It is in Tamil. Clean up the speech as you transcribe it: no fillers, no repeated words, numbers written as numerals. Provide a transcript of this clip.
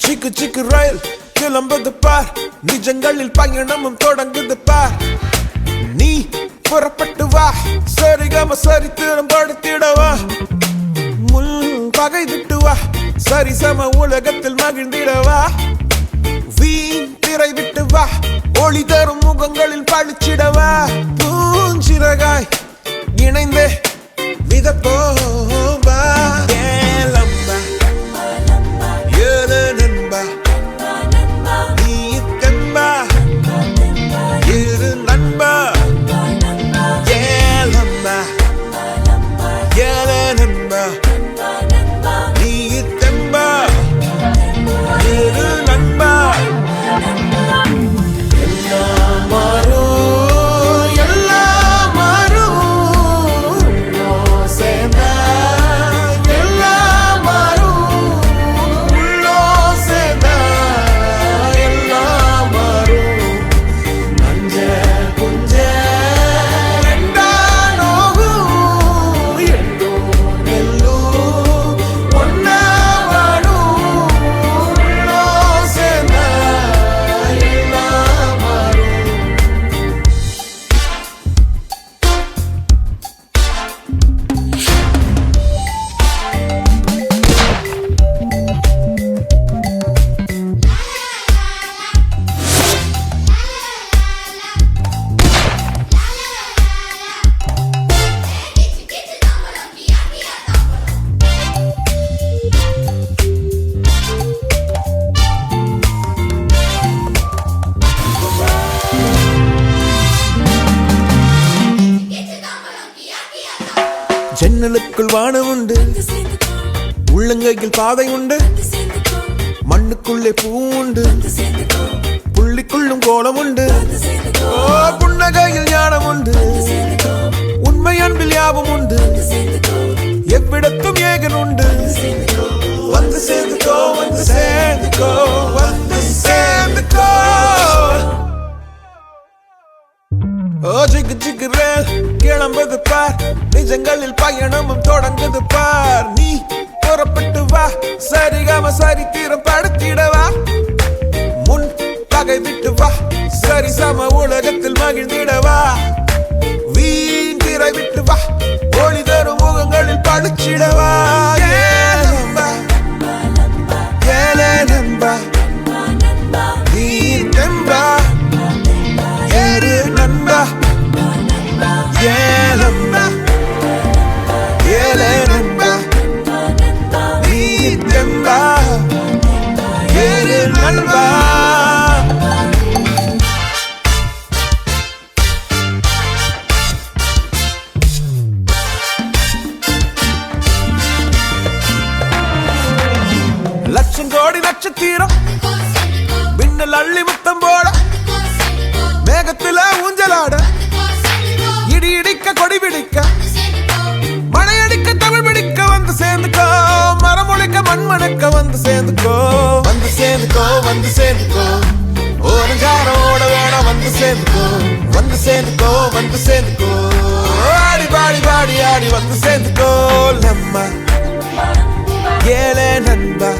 சிக்கு சிக்கு ரயில் கிளம்புது பார், நிஜங்களில் பயணமும் தொடங்குது பார். நீ புறப்பட்டு வா, சரிகம சரித்திரம் படுத்திடவா. முள் பகை விட்டு வா, சரிசம உலகத்தில் மகிழ்ந்திடவா. வீண் திரை விட்டு வா, ஒளி தரும் முகங்களில் பழிச்சிடவா. பூஞ்சிறகாய் இணைந்தே மிதப்போம் வா. ஏலம்பா ஏழு நண்பா, நீ தெம்பா இரு நண்பா. ஏலம்பா ஏழு நண்பா, நீ தெம்பா இரு நண்பா. எல்லாம் மாறும் எல்லாம் மாறும், சேர்ந்தா எல்லாம் மாறும். உள்ளோ சேர்ந்தா எல்லாம் மாறும். நஞ்ச புஞ்ச ரெண்டா நோகும், எட்டும் எல்லும் ஒன்னா வாடும். உள்ளோ சேர்ந்தா எல்லாம் மாறும். ஜன்னலுக்குள் வானம் உண்டு, உள்ளங்கையில் பாதை உண்டு. மண்ணுக்குள்ளே பூ உண்டு, புள்ளிக்குள்ளும் கோலம் உண்டு. ஓ புன்னகையில் ஞானம் உண்டு, உண்மை அன்பில் யாவும் உண்டு. எவ்விடத்தும் ஏகன் உண்டு. வந்து சேர்ந்துக்கோ வந்து சேர்ந்துக்கோ வந்து சேர்ந்துக்கோ. ஓ சிக்கு சிக்கு ரேல் கிளம்புது பார், நிஜங்களில் பயணமும் தொடங்குது பார். நீ புறப்பட்டு வா, சரிகம சரித்திரம் படுத்திடவா. முன் பகை விட்டு வா, சரிசம உலகத்தில் மகிழ்ந்திடவா. வீண் திரை விட்டு வா, ஒளி தரும் முகங்களில் பழிச்சிடவா. ஏலம்பா ஏலே நண்பா, நீ தெம்பா ஏறு நண்பா. ஏலம்பா ஏலே நண்பா, நீ தெம்பா ஏறு நண்பா. லட்சம் கோடி நட்சத்திரம் மின்னல் அள்ளி முத்தம் போட, மேகத்துல ஊஞ்சலாட, இடி இடிக்க கொடி பிடிக்க, மழை அடிக்க தமிழ் பிடிக்க. வந்து சேர்ந்துக்கோ, மரம் ஒழிக்க மண் மணக்க. வந்து சேர்ந்துக்கோ வந்து சேர்ந்துக்கோ வந்து சேர்ந்துக்கோ. ஓரஞ்சாரம் ஓட ஓட வந்து சேர்ந்துக்கோ வந்து சேர்ந்துக்கோ வந்து சேர்ந்துக்கோ. ஆடி பாடி பாடி ஆடி வந்து சேர்ந்துக்கோ. நம்ம ஏழே நண்பா.